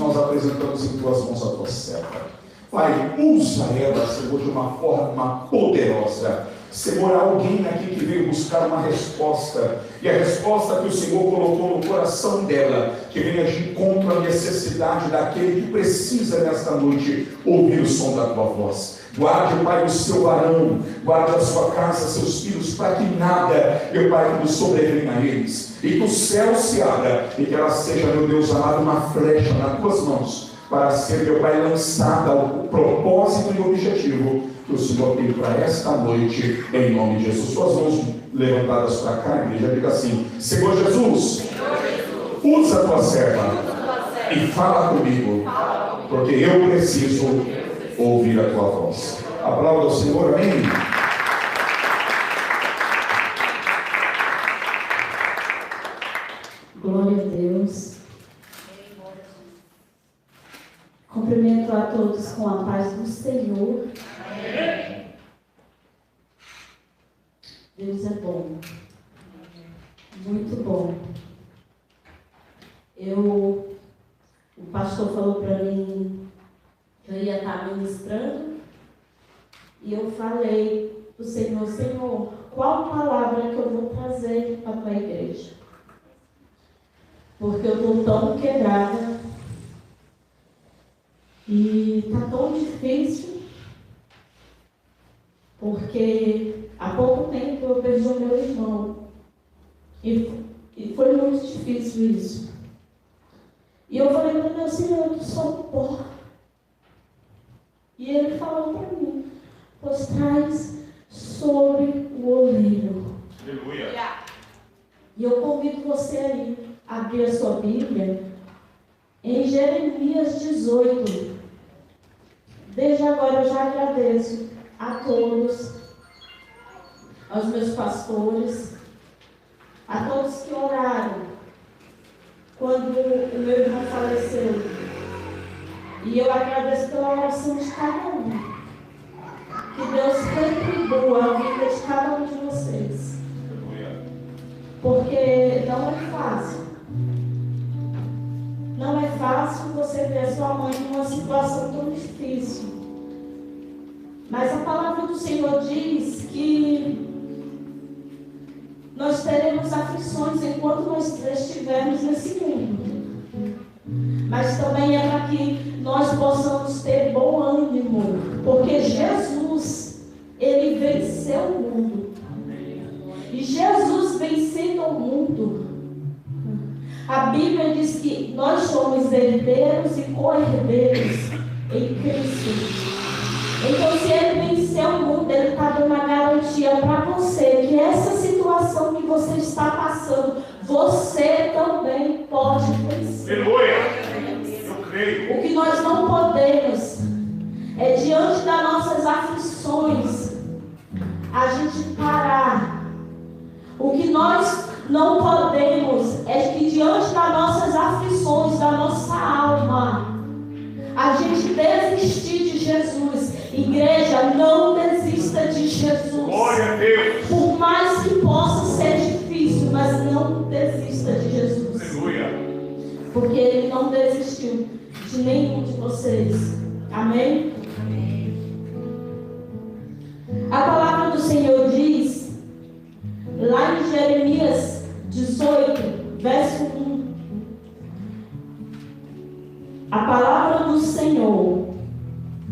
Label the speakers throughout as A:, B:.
A: nós apresentamos em tuas mãos a tua serva. Pai, usa ela, Senhor, de uma forma poderosa. Senhor, há alguém aqui que veio buscar uma resposta, e a resposta que o Senhor colocou no coração dela, que venha de encontro à necessidade daquele que precisa nesta noite ouvir o som da tua voz. Guarde, Pai, o seu varão, guarde a sua casa, seus filhos, para que nada, meu Pai, nos sobrevenha a eles, e que o céu se abra, e que ela seja, meu Deus amado, uma flecha nas tuas mãos, para ser, meu Pai, lançada ao propósito e objetivo que o Senhor tem para esta noite, em nome de Jesus. Suas mãos levantadas para cá, igreja, diga assim: Senhor Jesus, usa a tua serva e fala comigo, porque eu preciso ouvir a tua voz. Aplauda o Senhor, amém?
B: Glória a Deus. Cumprimento a todos com a paz do Senhor. Deus é bom, muito bom. O pastor falou para mim que eu ia estar ministrando, e eu falei para o Senhor: Senhor, qual palavra que eu vou trazer para a tua igreja? Porque eu estou tão quebrada, e está tão difícil, porque há pouco tempo eu perdi o meu irmão, e foi muito difícil isso. E eu falei para o meu Senhor: eu sou pó. E ele falou para mim: pois traz sobre o oleiro.
A: Aleluia.
B: E eu convido você aí a abrir a sua Bíblia em Jeremias 18. Desde agora eu já agradeço a todos, aos meus pastores, a todos que oraram quando o meu irmão faleceu. E eu agradeço pela oração de cada um. Que Deus retribua a vida de cada um de vocês. Porque não é fácil. Não é fácil você ver sua mãe numa situação tão difícil. Mas a palavra do Senhor diz que nós teremos aflições enquanto nós estivermos nesse mundo. Mas também é para que nós possamos ter bom ânimo, porque Jesus, Ele venceu o mundo. E Jesus vencendo o mundo, a Bíblia diz que nós somos herdeiros e co-herdeiros em Cristo. Então, se Ele venceu o mundo, Ele está dando uma garantia para você, que essa situação que você está passando, você também pode vencer.
A: Aleluia! Eu creio.
B: O que nós não podemos é, diante das nossas aflições, a gente parar. O que nós não podemos é que diante das nossas aflições, da nossa alma, a gente desistir de Jesus. Igreja, não desista de Jesus.
A: Glória a Deus.
B: Por mais que possa ser difícil, mas não desista de Jesus.
A: Aleluia.
B: Porque Ele não desistiu de nenhum de vocês. Amém? A palavra do Senhor diz, lá em Jeremias 18, verso 1. A palavra do Senhor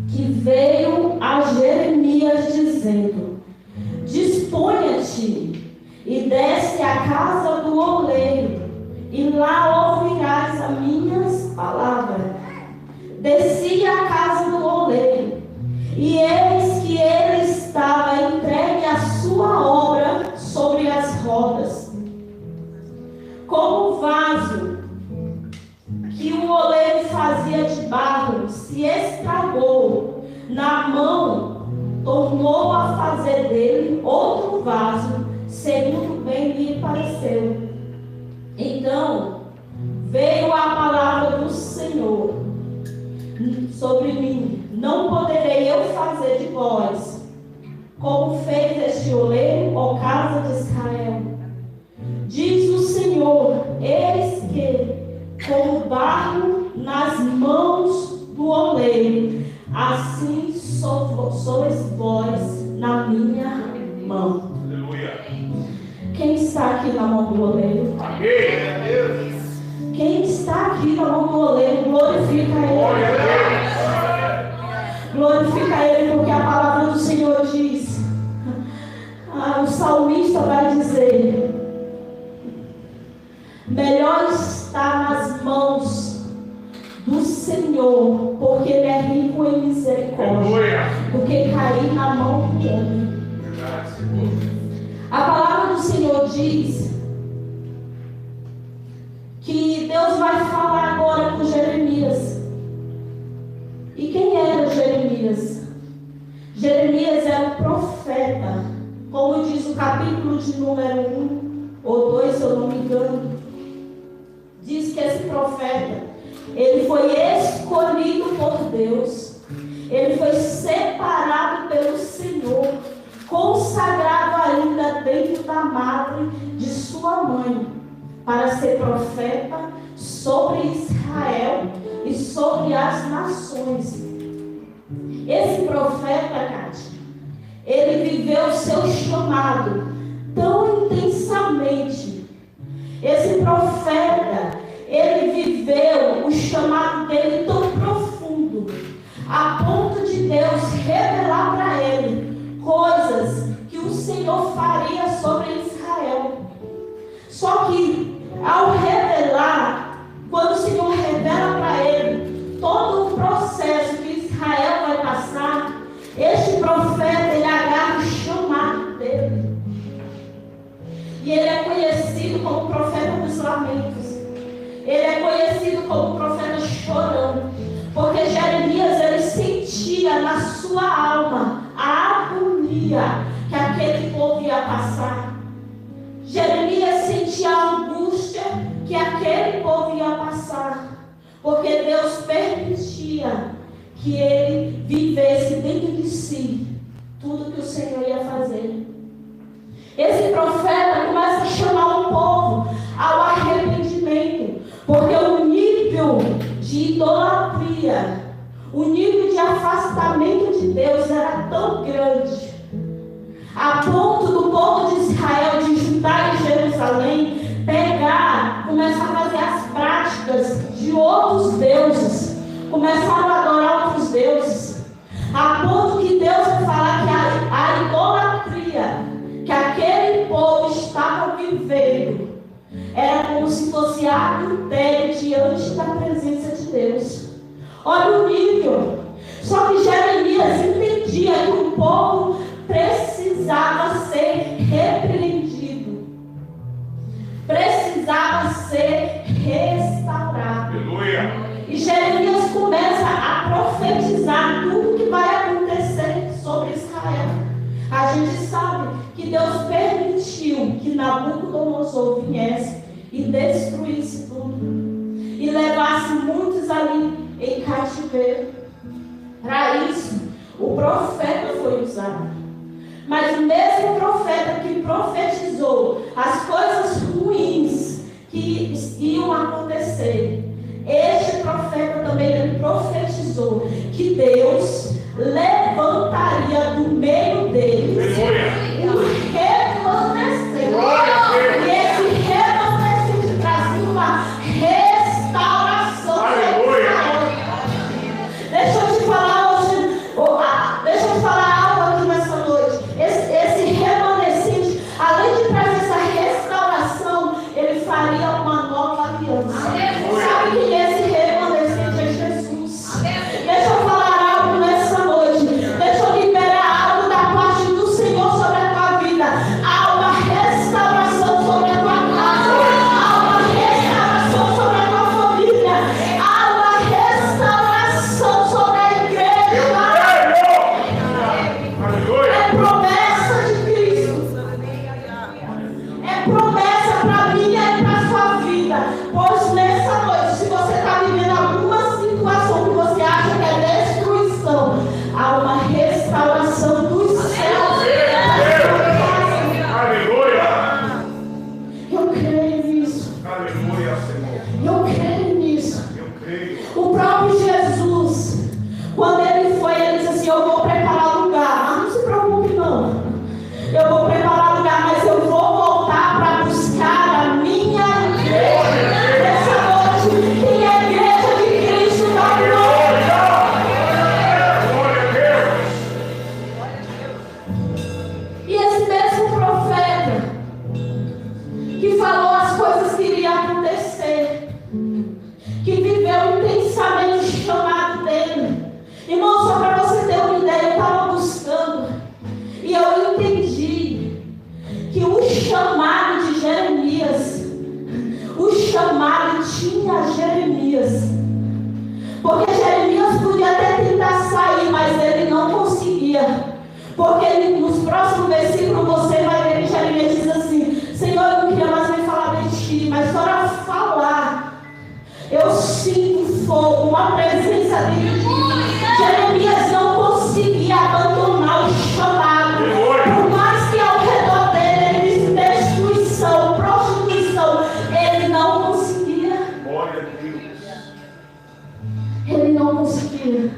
B: que veio a Jeremias dizendo: disponha-te e desce à casa do oleiro, e lá ouvirás as minhas palavras. Desci à casa do oleiro, e eis que ele estava entregue à sua obra sobre as rodas. Como o vaso que o oleiro fazia de barro se estragou na mão, tornou a fazer dele outro vaso, segundo bem lhe pareceu. Então veio a palavra do Senhor sobre mim: não poderei eu fazer de vós como fez este oleiro, ó casa de Israel? Diz o Senhor: eis que, como barro nas mãos assim sois vós na minha mão.
A: Aleluia.
B: Quem está aqui na mão do oleiro?
A: Amém.
B: Quem está aqui na mão do oleiro, glorifica Ele. Glorifica Ele, porque a palavra do Senhor diz. O salmista vai dizer: melhor está nas mãos do Senhor, porque Ele é rico em misericórdia, do que cair na mão do homem. A palavra do Senhor diz que Deus vai falar agora com Jeremias. E quem era Jeremias? Jeremias era um profeta, como diz o capítulo de número 1 ou 2, se eu não me engano. Diz que esse profeta, ele foi escolhido por Deus, ele foi separado pelo Senhor, consagrado ainda dentro da madre de sua mãe, para ser profeta sobre Israel e sobre as nações. Esse profeta, Cátia, ele viveu o seu chamado tão intensamente. Esse profeta, ele viveu o chamado dele tão profundo, a ponto de Deus revelar para ele coisas que o Senhor faria sobre Israel. Só que, ao revelar, quando o Senhor revela para ele todo o processo que Israel vai passar, este profeta, ele agarra o chamado dele. E ele é conhecido como profeta dos lamentos. Ele é conhecido como profeta chorando. Porque Jeremias, ele sentia na sua alma a agonia que aquele povo ia passar. Jeremias sentia a angústia que aquele povo ia passar, porque Deus permitia que ele vivesse dentro de si tudo que o Senhor ia fazer. Esse profeta começa a chamar o povo ao arrependimento, porque o nível de idolatria, o nível de afastamento de Deus era tão grande, a ponto do povo de Israel, de Judá e Jerusalém, começar a fazer as práticas de outros deuses, começaram a adorar outros deuses, a ponto que Deus vai falar que a idolatria que aquele povo estava vivendo era como se fosse adultério diante da presença de Deus. Olha o nível. Só que Jeremias entendia que o povo precisava ser repreendido, precisava ser restaurado. Aleluia. E Jeremias começa a profetizar tudo que vai acontecer sobre Israel. A gente sabe que Deus permitiu que Nabucodonosor viesse e destruísse tudo e levasse muitos ali em cativeiro. Para isso, o profeta foi usado. Mas o mesmo profeta que profetizou as coisas ruins que iam acontecer, este profeta também ele profetizou que Deus levantaria do meio deles um remanescente. E esse remanescente trazia uma restauração para Israel. Deixa eu te falar hoje, deixa eu te falar algo aqui nessa noite. Esse remanescente, além de trazer essa restauração, ele faria uma nova aliança. Sabe que esse remanescente é Jesus. Deixa eu falar algo nessa noite. Deixa eu liberar algo da parte do Senhor. Porque Jeremias podia até tentar sair, mas ele não conseguia. Porque nos próximos versículos você vai ver que Jeremias diz assim: Senhor, eu não queria mais nem falar de ti, mas só para falar, eu sinto fogo, uma presença de ti. Jeremias não conseguia abandonar o chamado. Por mais que ao redor dele ele visse destruição, prostituição, ele não conseguia.
A: Glória a Deus.
B: Ele não conseguia.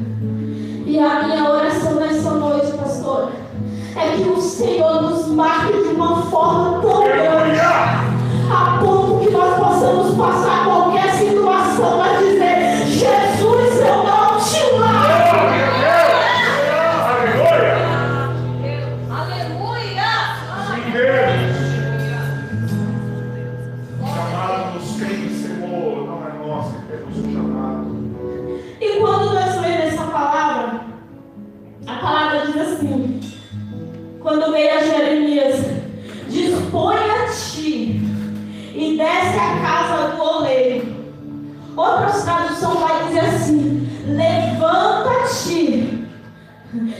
B: E a minha oração nessa noite, pastor, é que o Senhor nos marque de uma forma tão grande, a ponto que nós possamos passar qualquer situação a dizer: Jesus, eu não te largo.
A: Aleluia.
C: Aleluia.
A: Sim, Deus. Chamado nos tem, Senhor, não é nosso, temos um chamado.
B: E quando nós lemos essa palavra, a palavra diz assim: quando veio a Jeremias, dispõe-te e desce a casa do oleiro. Outras traduções vai dizer assim: levanta-te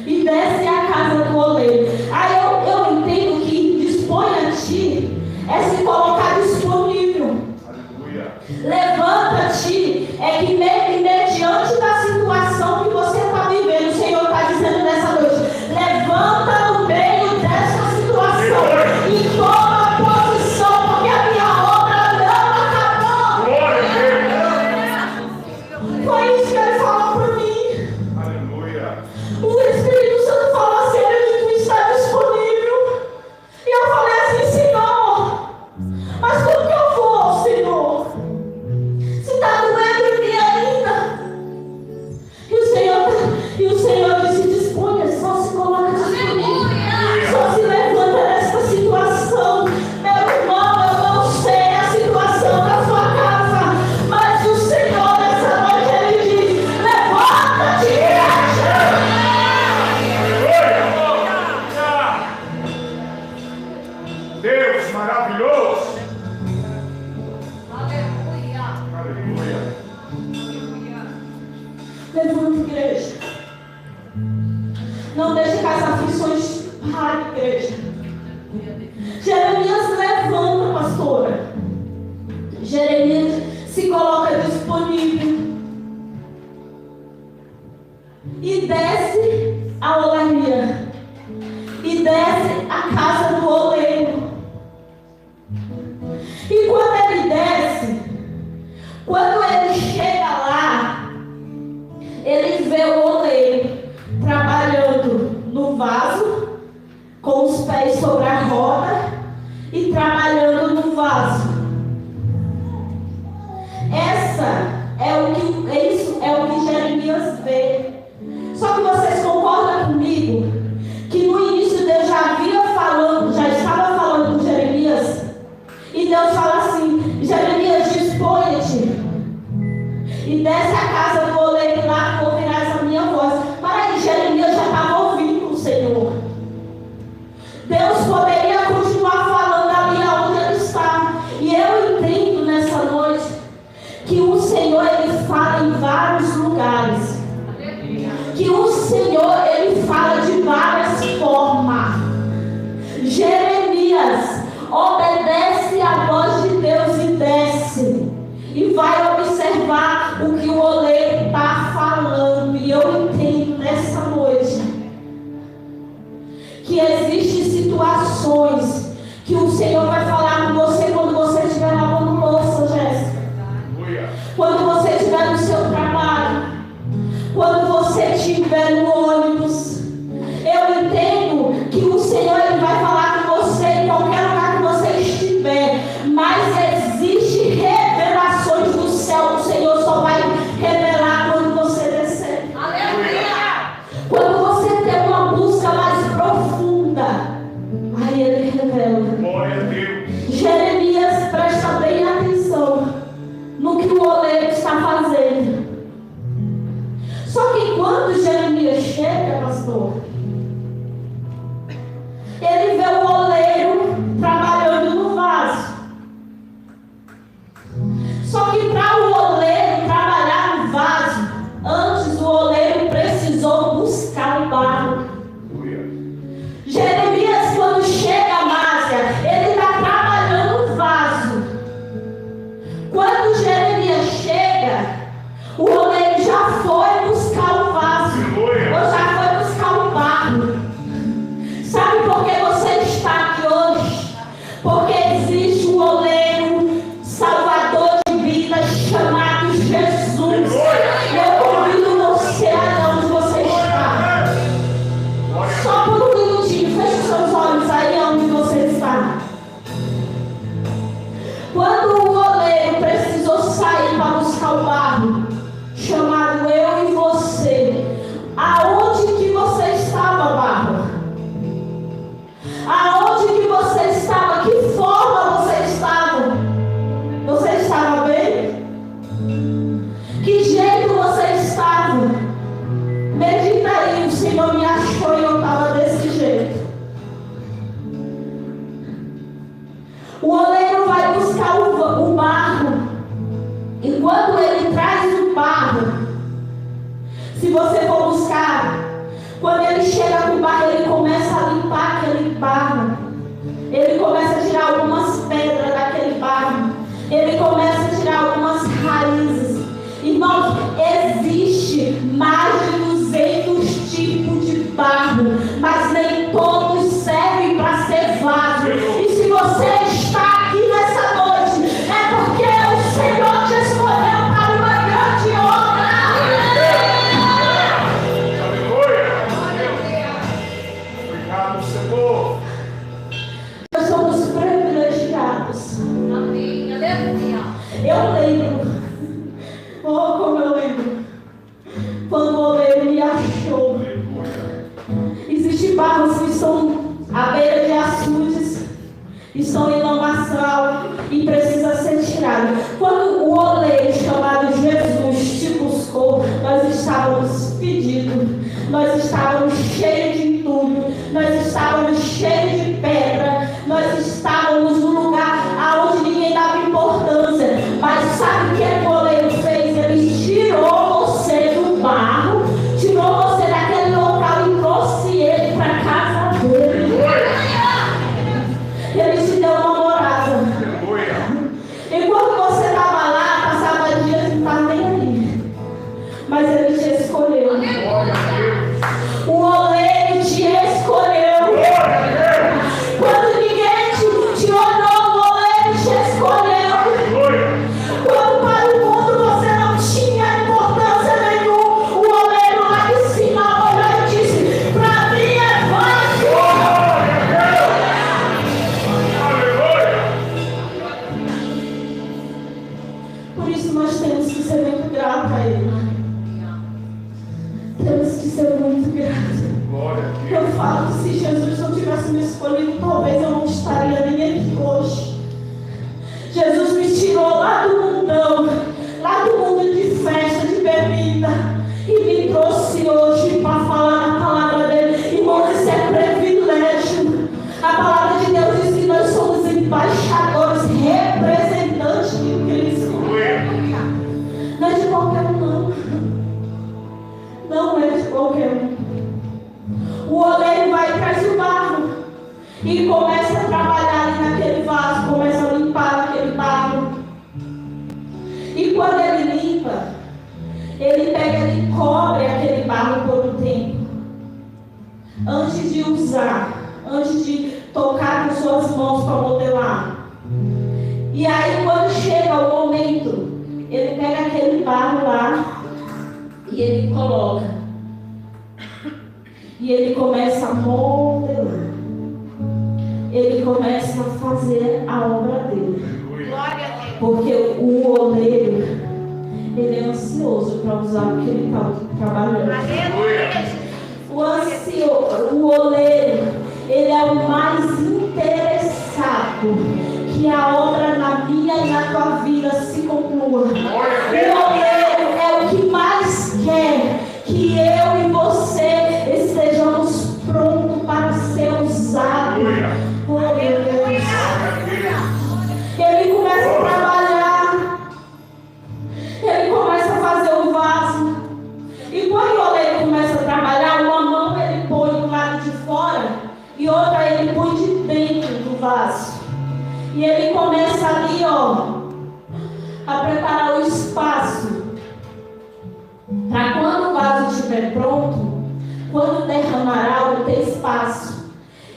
B: e desce a casa do oleiro. Aí eu entendo que dispõe-te é se colocar disponível.
A: Aleluia.
B: Levanta-te é que mediante da situação que você está vivendo, o Senhor está dizendo nessa noite: levanta no meio dessa situação e toma posição, porque a minha obra não acabou.
A: Glória a Deus.
B: Foi isso que ele falou para mim.
A: Aleluia.
B: O Espírito Santo falou assim: ele está disponível. E eu falei assim: Senhor, mas como que eu vou, Senhor? Se está doendo em mim ainda. E o Senhor disse: disponha, só se coloca disponível. Só se levanta nessa situação. Meu irmão, eu não sei a situação da sua casa, mas o Senhor nessa noite ele diz: levanta-te e
A: Aleluia. Deus maravilhoso.
C: Aleluia.
A: Aleluia.
B: levanta, igreja. Não deixe que as aflições parem, igreja. Jeremias levanta, pastora. Jeremias se coloca disponível e desce a olaria e desce a casa do oleiro. E quando ele desce, quando ele chega lá, ele vê o oleiro trabalhando no vaso, com os pés sobre a roda e trabalhando no vaso. Isso é o que Jeremias vê. Só que vocês concordam comigo que no início Deus já estava falando com Jeremias, e Deus fala assim: Jeremias, dispõe-te e desce a casa do oleiro lá, ouvirás a minha voz. Mas aí Jeremias já estava ouvindo o Senhor. Deus poderia continuar falando ali onde ele está. E eu entendo nessa noite que o Senhor ele fala em vários lugares. Que o Senhor ele fala de várias formas. Jeremias obedece a voz de Deus e desce. E vai observar o que o oleiro está falando. E eu entendo nessa noite que existem situações que o Senhor vai falar com você quando você estiver lavando louça, Jéssica. Quando você estiver no seu trabalho. Quando você estiver no ônibus. Eu entendo que o Senhor ele vai falar com você em qualquer lugar que você estiver. Mas existem revelações do céu. O Senhor só vai revelar quando você descer.
C: Aleluia!
B: Quando você tem uma busca mais profunda, aí ele revela.
A: Glória a Deus.
B: Jeremias presta bem atenção no que o oleiro está fazendo. Só que quando Jeremias chega, pastor, ele vê o oleiro trabalhando no vaso. Só que para o oleiro trabalhar no vaso, barro. Ele começa a tirar algumas pedras daquele barro. Ele começa a tirar algumas raízes. Irmãos, existe mais de 200 tipos de barro, mas nem todos servem para ser vaso. E se você está aqui nessa noite, é porque o Senhor te escolheu para uma grande obra.
A: Aleluia! Obrigado, Senhor.
B: Nós somos privilegiados.
C: Amém. Aleluia.
B: Eu lembro, oh, como eu lembro, quando o oleiro me achou. Existem barros que estão à beira de açudes, estão em lamaçal e precisa ser tirado. Quando o oleiro chamado Jesus te buscou, nós estávamos fedidos, nós estávamos cheios de entulho, nós estávamos cheios de pedra, nós estávamos num lugar aonde ninguém dava importância. Mas sabe o que o oleiro fez? Ele tirou você do barro, tirou você daquele local e trouxe ele para a casa dele. Ele te deu uma morada. E quando você estava lá, passava dias e não estava nem ali. Mas ele te escolheu. O oleiro te escolheu. Quando ninguém te olhou, o oleiro te escolheu. Quando para o mundo você não tinha importância nenhuma, o oleiro lá de cima olhou e disse: para mim é fácil. Por isso nós temos que ser muito gratos a Ele. Temos que ser muito gratos. Eu falo que se Jesus não tivesse me escolhido, talvez eu não estaria nem aqui hoje. Jesus me tirou lá do mundão, lá do mundo de festa, de bebida, e me trouxe hoje para falar a palavra dele. Irmãos, isso é privilégio. A palavra de Deus diz que nós somos embaixadores, representantes de Cristo. Não é de qualquer um, não. Não é de qualquer um. O oleiro vai atrás do barro e começa a trabalhar ali naquele vaso, começa a limpar aquele barro. E quando ele limpa, ele pega e cobre aquele barro por um tempo. Antes de usar, antes de tocar com suas mãos para modelar. E aí quando chega o momento, ele pega aquele barro lá e ele coloca. E ele começa a modelar. Ele começa a fazer a obra dele. Porque o oleiro, ele é ansioso para usar o que ele está trabalhando. O oleiro, ele é o mais interessado que a obra na minha e na tua vida se conclua. O oleiro é o que mais quer que eu e você estejamos prontos para ser usados. Oh, meu Deus. Ele começa a trabalhar. Ele começa a fazer o vaso. E quando o oleiro começa a trabalhar, uma mão ele põe do lado de fora e outra ele põe de dentro do vaso. E ele começa ali, ó, a preparar o espaço para quando o vaso estiver pronto, quando derramar algo, ter espaço.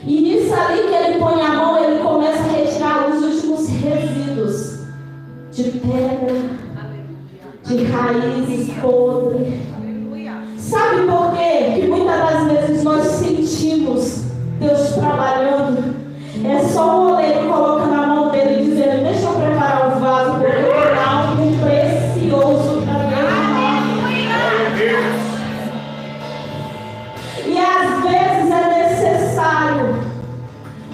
B: E nisso ali que ele põe a mão, ele começa a retirar os últimos resíduos de pedra, de raízes podres. Sabe por quê? Que muitas das vezes nós sentimos Deus trabalhando. É só o oleiro colocando a mão dele e dizendo: deixa eu preparar o vaso, porque eu tenho algo precioso para derramar. E às vezes é necessário,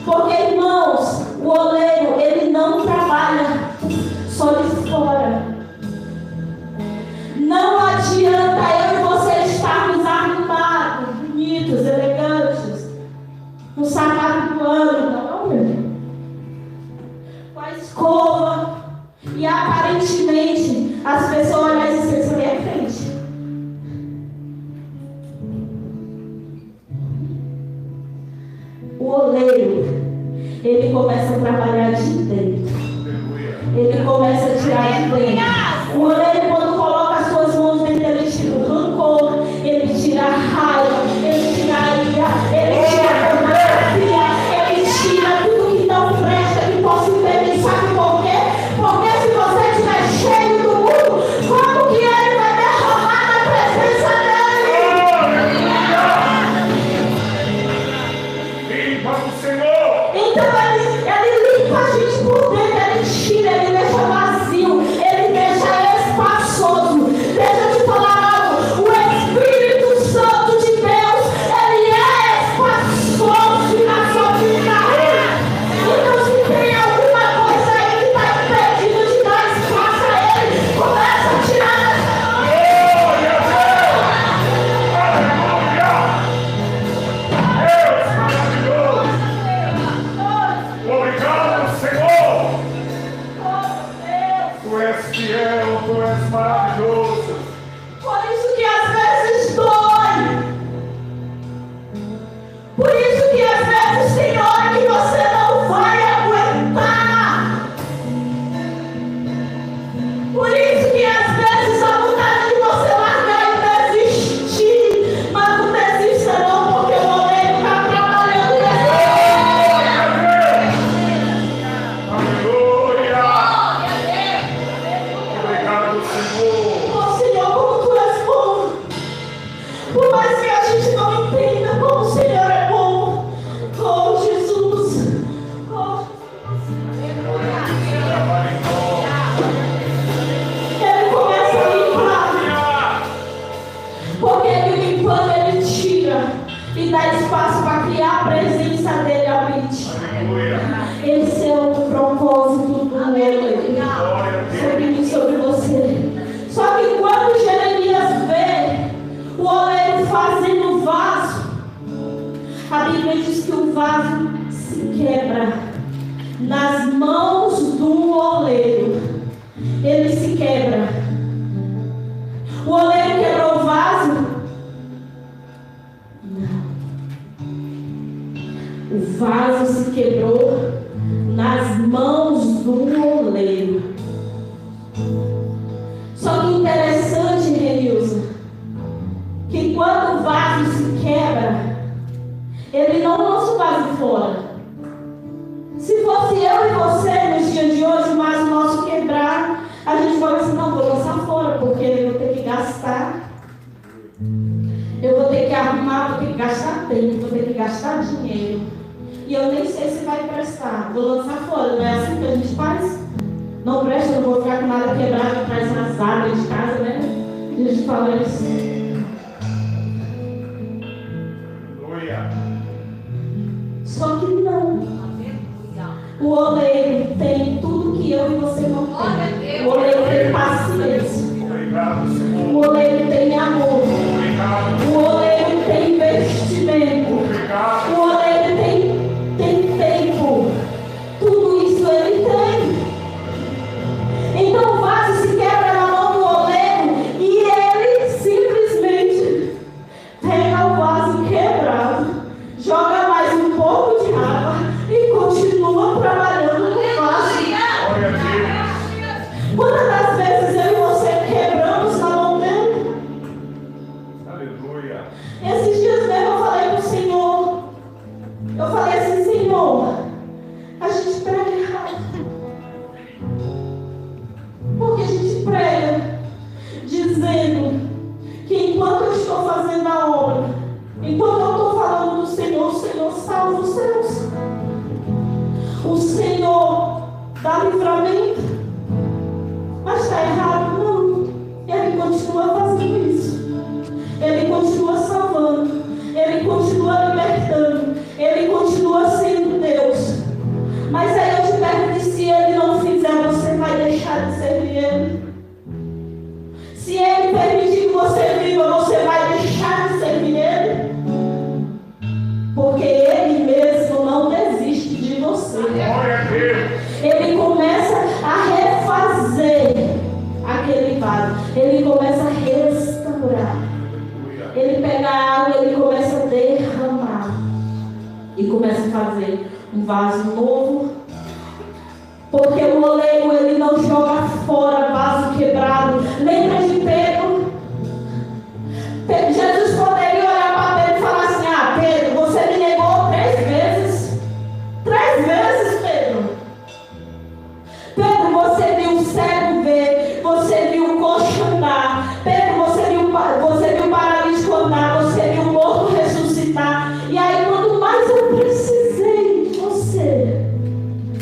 B: porque, irmãos, o oleiro, ele não trabalha só de fora. Não adianta ele começa a trabalhar de dentro. Ele começa a tirar de dentro. O oleiro, quando coloca as suas mãos dentro, ele tira o rancor, ele tira a raiva, ele tira a ira, ele tira a pornografia, ele tira tudo que não presta, que possa impedir. Sabe por quê? Porque se você estiver cheio do mundo, como que ele vai derramar na presença dele?
A: Limpa o Senhor.
B: Então ele limpa a gente por dentro, ele tira, ele deixa vazio, ele deixa espaçoso. Deixa eu te falar algo, o Espírito Santo de Deus, ele é espaçoso na sua vida. Então se tem alguma coisa aí que está impedindo de dar espaço a ele, começa a tirar
A: Obrigado, Senhor. Tu és fiel, tu és maravilhoso.
B: Por isso que às vezes dói. Por isso que às vezes tem hora que você não vai aguentar. Por isso que às vezes a vontade de você largar e desistir. Mas não desista não, porque o oleiro está trabalhando nessa
A: Aleluia. Obrigado, Senhor.
B: Oh Senhor, como tu és bom. Por mais que a gente não entenda como o Senhor é bom. Oh Jesus. Oh, ele começa a limpar. Porque ele limpando, ele tira e dá espaço para criar a presença dele habite.
A: Aleluia.
B: Esse é o propósito do oleiro sobre mim, sobre você. Só que quando Jeremias vê o oleiro fazendo o vaso, a Bíblia diz que o vaso se quebra nas mãos do oleiro. Ele se quebra. O oleiro quebrou o vaso? Não. O vaso se quebrou nas mãos do oleiro. Só que interessante, Renilson, que quando o vaso se quebra, ele não lança o vaso fora. Se fosse eu e você nos dias de hoje, o vaso nosso quebrar, a gente fala assim, não, vou lançar fora, porque eu vou ter que gastar. Eu vou ter que arrumar, vou ter que gastar tempo, vou ter que gastar dinheiro. E eu nem sei se vai prestar. Vou lançar fora, não é assim que a gente faz? Não presta, eu não vou ficar com nada quebrado atrás nas áreas de casa, né? E a gente fala isso.
A: Aleluia.
B: Só que não. O oleiro tem tudo que eu e você não tem. O oleiro tem paciência.
A: Obrigado, Senhor.
B: O oleiro tem amor.
A: Obrigado.
B: O oleiro tem investimento.
A: Obrigado.
B: O oleiro tem tempo. Tudo isso ele tem. Então o vaso se quebra na mão do oleiro e ele simplesmente pega o vaso quebrado, joga mais um pouco de água e continua trabalhando no vaso.
A: Glória a Deus.
B: Quantas das vezes eu e você quebramos na mão dele?
A: Aleluia.
B: Esses dias mesmo eu falei para o Senhor, eu falei assim, Senhor, a gente prega errado. Porque a gente prega dizendo que enquanto eu estou fazendo a obra, enquanto eu estou falando do Senhor, o Senhor salva os seus. O Senhor dá livramento. Mas está errado? Não. Ele continua fazendo isso. Ele continua salvando. Ele continua libertando. Ele continua sendo Deus. Mas aí eu te pergunto, se Ele não fizer, você vai deixar de servir Ele? Se Ele permitir que você viva, você vai deixar de servir Ele? Porque Ele mesmo não desiste de você.
A: Glória a Deus.
B: Ele começa a refazer aquele vaso. Ele começa a restaurar. Ele pega a água, ele começa a derramar. E começa a fazer um vaso novo. Porque o oleiro, ele não joga fora vaso quebrado. Lembra de Pedro? Jesus poderia olhar para Pedro e falar assim: ah, Pedro, você me negou 3 vezes. 3 vezes, Pedro. Pedro, você viu o cego ver, você viu o coxo andar. Pedro, você viu o paralítico andar, você viu o morto ressuscitar. E aí, quando mais eu precisei de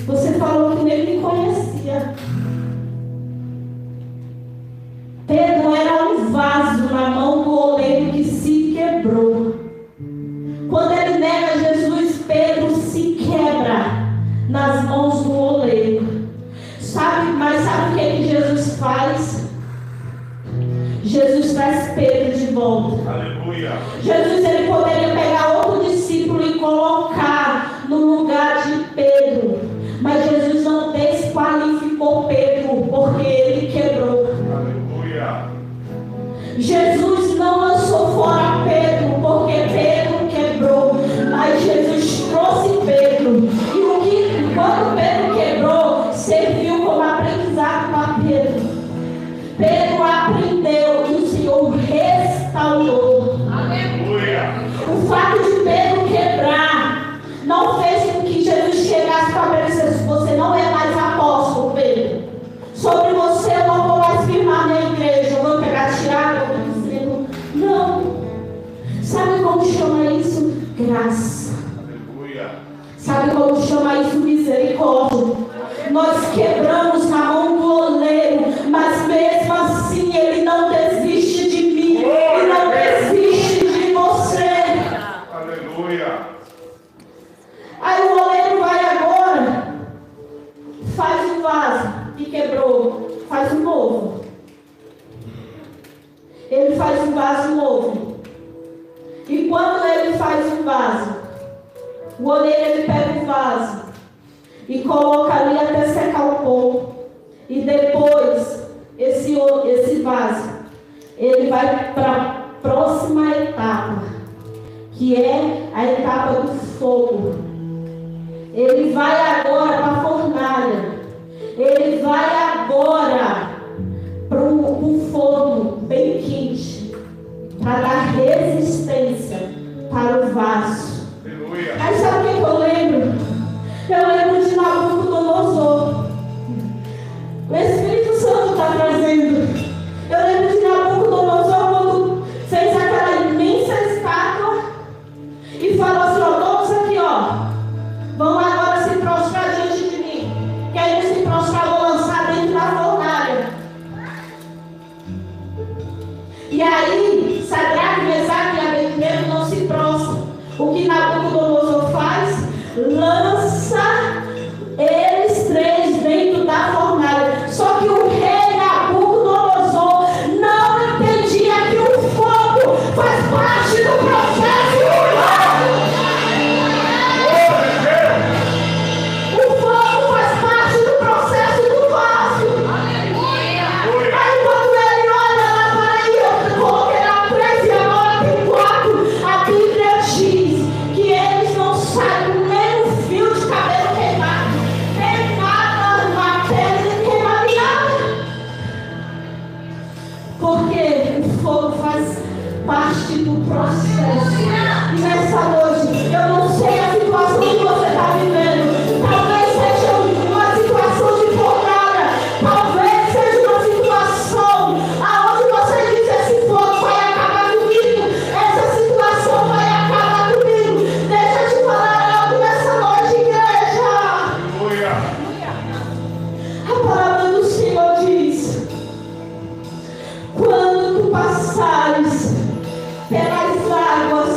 B: você falou que nem me conhecia. Pedro era um vaso na mão do oleiro que se quebrou. Quando ele nega Jesus, Pedro se quebra nas mãos do oleiro. Mas sabe o que Jesus faz? Jesus traz Pedro de volta.
A: Aleluia.
B: Jesus, ele poderia pegar outro discípulo e colocar no lugar de Pedro. Mas Jesus não desqualificou Pedro, porque ele quebrou.
A: Aleluia.
B: Jesus não lançou fora Pedro, porque Pedro quebrou. Mas Jesus trouxe Pedro. E quando Pedro quebrou, serviu como aprendizado para Pedro. Pedro aprendeu e o Senhor restaurou.
A: Aleluia.
B: O fato de Pedro quebrar não fez com que Jesus chegasse para Pedro e dissesse: você não é mais apóstolo, Pedro. Sobre você eu não vou mais firmar minha igreja. Eu vou pegar Tiago, eu vou dizer. Não. Sabe como chama isso? Graça.
A: Aleluia.
B: Sabe como chama isso? Misericórdia. Nós quebramos na mão do oleiro, mas mesmo assim ele não desiste de mim. Ele não desiste de você.
A: Aleluia.
B: Aí o oleiro vai agora, faz um vaso que quebrou, faz um novo. Ele faz um vaso novo. E quando ele faz um vaso, o oleiro ele pega o vaso e coloca ali até secar o pó. E depois, esse vaso, ele vai para a próxima etapa, que é a etapa do fogo. Ele vai agora para a fornalha. Ele vai agora para o forno bem quente, para dar resistência para o vaso.
A: Aleluia.
B: Aí sabe o que eu lembro? Eu lembro de Nabucodonosor. O Espírito Santo está trazendo. Eu lembro de Nabucodonosor quando fez aquela imensa estátua e falou assim: ó, todos aqui, ó, vão agora se prostrar diante de mim. Quem se prostrar, vou lançar dentro da fornalha. E aí, Sadraque, Mesaque e Abednego não se prostram. O que Nabucodonosor faz? Lança eles 3 dentro da fornalha. Só que o rei Nabucodonosor não entendia que o fogo faz parte do processo humano. O fogo faz parte do processo do vaso. Aí quando ele olha lá para aí, eu coloquei na 13 e agora tem 4. A Bíblia diz que eles não saem nem um fio de cabelo queimado, nem nada na pele queimada, nada. Porque o fogo faz parte do processo. E nessa noite, eu não sei a situação que você está vivendo. Talvez seja uma situação de fornalha. Talvez seja uma situação aonde você diz: esse fogo vai acabar comigo. Essa situação vai acabar comigo. Deixa eu te falar algo nessa noite, igreja.
A: Aleluia.
B: A palavra do Senhor diz: quando tu passares pelas águas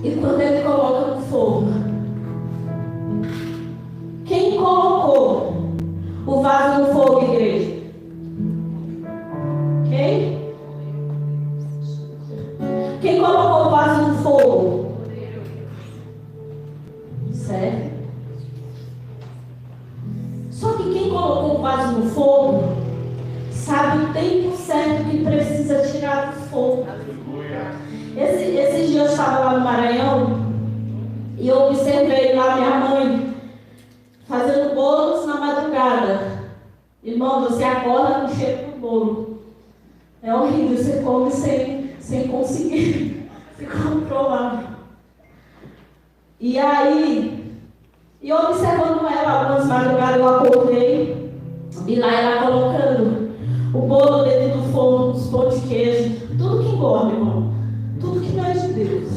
B: E quando ele coloca no fogo, quem colocou o vaso no fogo, igreja? Quem? Quem colocou o vaso no fogo? Certo? Só que quem colocou o vaso no fogo sabe o tempo certo que precisa tirar do fogo. Esses dias eu estava lá no Maranhão e eu observei lá minha mãe fazendo bolos na madrugada. Irmão, você acorda com o cheiro do bolo. É horrível, você come sem conseguir se controlar. E aí, e observando ela, algumas madrugadas eu acordei, e lá ela colocando o bolo dentro do forno, os pão de queijo, tudo que engorda, irmão, tudo que não é de Deus.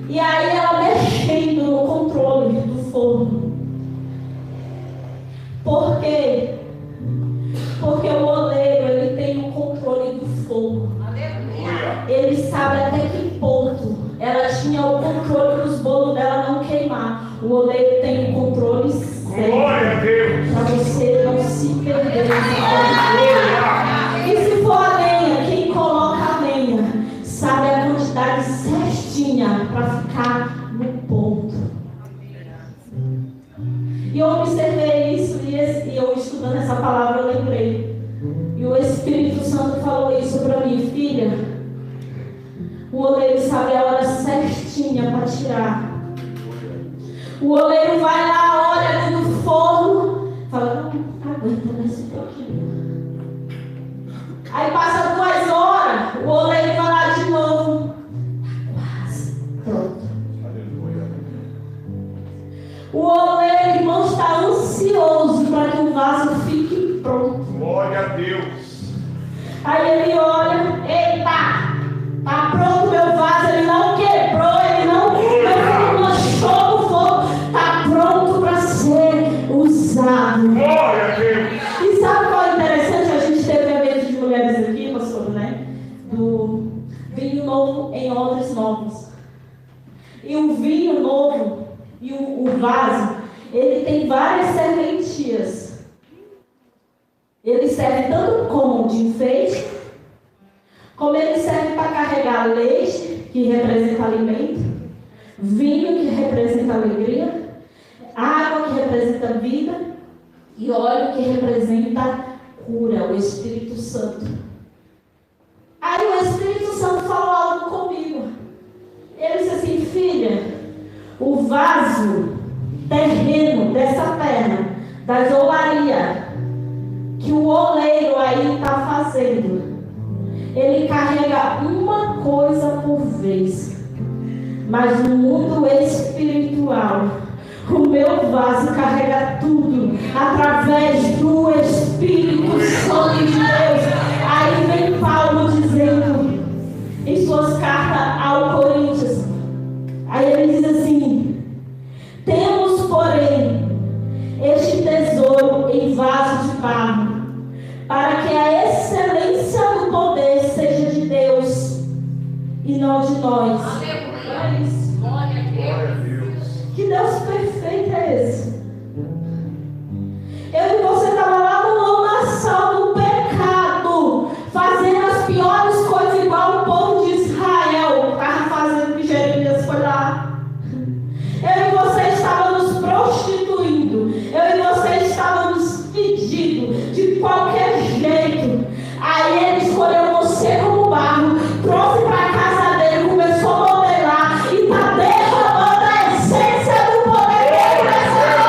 B: E aí ela mexendo no controle do forno. Por quê? Porque o oleiro, ele tem o controle do fogo. Ele sabe até que ponto ela tinha o controle para os bolos dela não queimar. O oleiro tem o controle certo para você não se perder. E se for a lenha, quem coloca a lenha sabe a quantidade certinha para ficar no ponto. E eu observei isso e eu estudando essa palavra eu lembrei. E o Espírito Santo falou isso para mim, filha. O oleiro sabe a hora certinha para tirar. O oleiro vai lá, olha ali no forno, fala, não, aguenta mais um pouquinho. Aí passa 2 horas, o oleiro vai lá de novo. Quase pronto. O oleiro, irmão, está ansioso para que o vaso fique pronto.
A: Glória a Deus.
B: Aí ele olha, eita, tá pronto meu vaso, ele não quebrou, ele não manchou o fogo, tá pronto para ser usado.
A: Glória a Deus.
B: E sabe qual é interessante? A gente teve evento de mulheres aqui, pastor, né? Do vinho novo em odres novos. E o vinho novo e o vaso, ele tem várias serventias. Ele serve tanto como de enfeite, como ele serve para carregar leite, que representa alimento, vinho, que representa alegria, água, que representa vida, e óleo, que representa cura, o Espírito Santo. Aí o Espírito Santo falou algo comigo. Ele disse assim, filha, o vaso terreno dessa terra, da isolaria, que o oleiro aí está fazendo, ele carrega uma coisa por vez. Mas no mundo espiritual, o meu vaso carrega tudo através do Espírito Santo de Deus. Aí vem Paulo dizendo em suas cartas ao Coríntios, aí ele diz assim, temos porém este tesouro em vaso de barro, para que a excelência do poder seja de Deus e não de nós. É isso.
C: Glória a Deus.
B: Que Deus perfeito é esse? Eu e você estava lá no lamaçal do pecado, fazendo as piores coisas igual o povo de Israel estava fazendo, que Jeremias foi lá. Eu e você estávamos prostituindo. Eu e você estávamos pedindo de qualquer jeito. Aí ele escolheu você como barro, trouxe para a casa dele, começou a modelar e está derramando a essência do poder dele nessa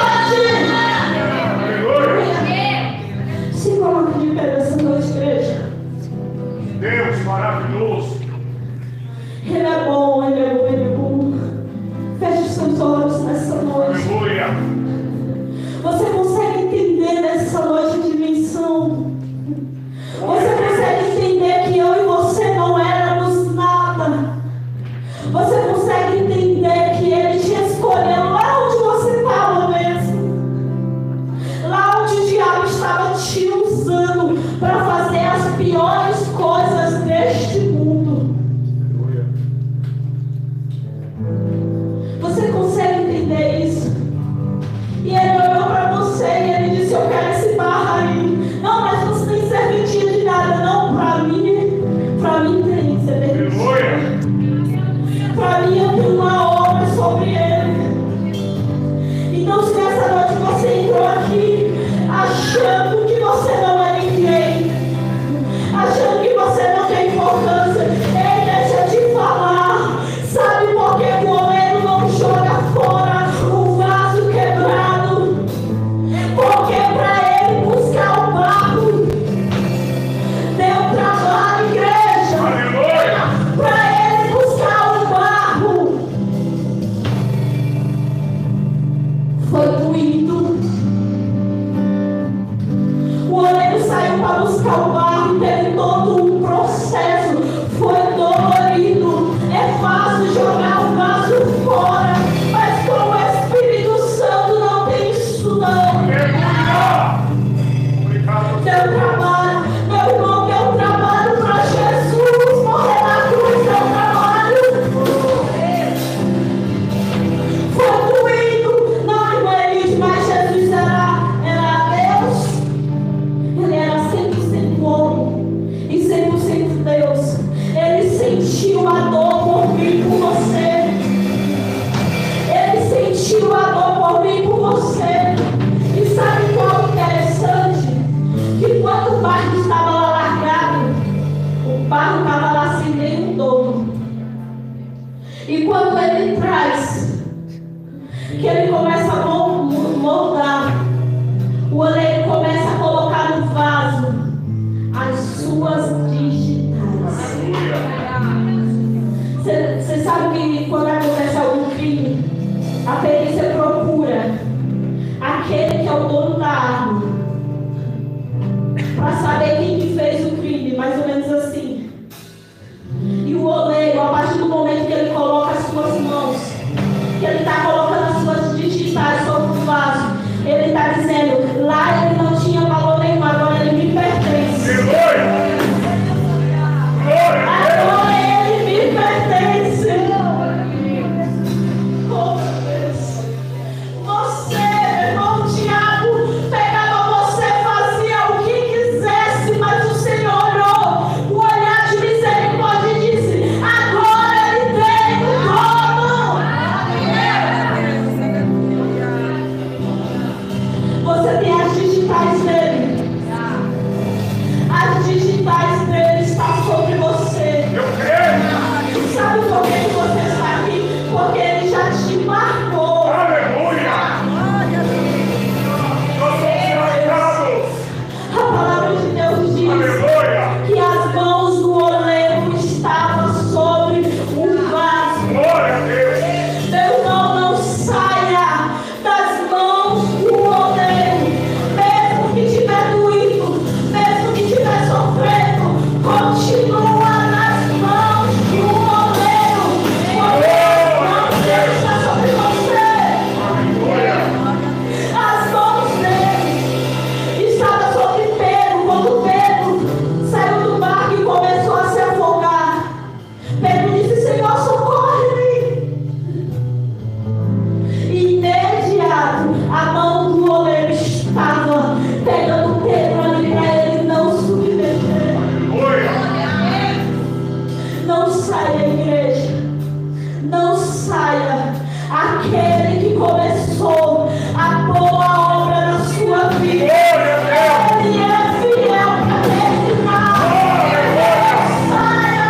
B: E quando ele traz, que ele começa a moldar, o oleiro começa a colocar no vaso as suas digitais. Você sabe que quando acontece algum crime, a perícia procura aquele que é o dono da arma para saber quem que fez o crime, mais ou menos assim. E o oleiro, a partir do momento que ele coloca as suas mãos, que ele está colocando as suas digitais sobre o vaso, ele está dizendo: lá ele não tinha valor nenhum, agora ele me pertence. Agora ele me pertence. Oh, Deus. Você, irmão Tiago, pegava você, fazia o que quisesse, mas o Senhor olhou com um olhar de misericórdia e disse: agora ele tem o dono. Você tem as digitais dele. As digitais dele estão sobre você. Sabe por que você está aqui? Porque ele já te marcou. A palavra de Deus diz que as mãos do oleiro estavam sobre o vaso. Meu irmão, não saia das mãos do oleiro. Mesmo que estiver doído, mesmo que estiver sofrendo, continua nas mãos do oleiro. O não deixa sobre você. As mãos dele estavam sobre Pedro. Quando Pedro saiu do barco e começou a se afogar, Pedro disse: Senhor, socorre-me. Imediato, a mão do oleiro estava pegando Pedro ali para ele não submerger. Não saia, igreja. Não saia. Aquele que começou a boa obra na sua vida, ele é fiel para terminar. Não saia.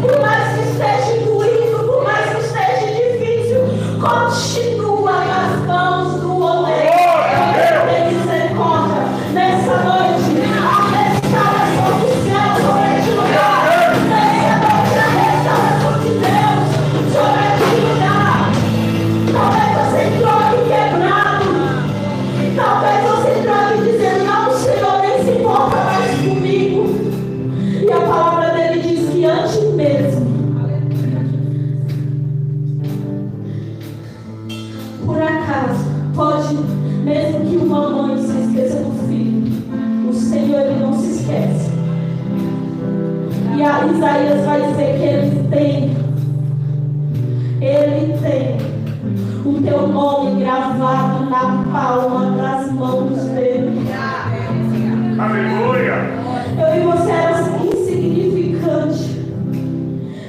B: Por mais que esteja doído, por mais que esteja difícil, continua nas mãos do oleiro. Tem misericórdia nessa noite. A restauração do céu sobre este lugar. Nessa noite, a restauração de Deus sobre este lugar. Talvez você entrou aqui quebrado. Talvez você entrou aqui dizendo: não, o Senhor nem se importa mais comigo. E a palavra dele diz que antes mesmo, por acaso, pode, mesmo que uma mãe se esqueça do filho, o Senhor ele não se esquece. E a Isaías vai dizer que ele tem o teu nome gravado na palma das mãos dele. Eu e você éramos insignificantes.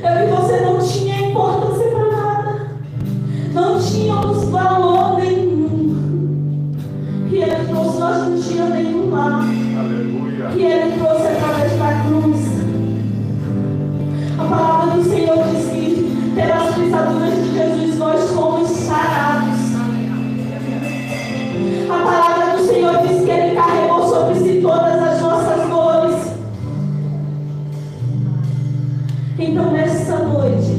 B: Eu e você não tinha importância para nada. Não tínhamos valor nenhum. Que ele trouxe, nós não tínhamos nenhum lá. Que ele trouxe através da cruz. A palavra do Senhor diz que pelas pisaduras de Jesus nós somos sarados. A palavra do Senhor diz que ele carregou sobre si todas as nossas dores. Então nessa noite,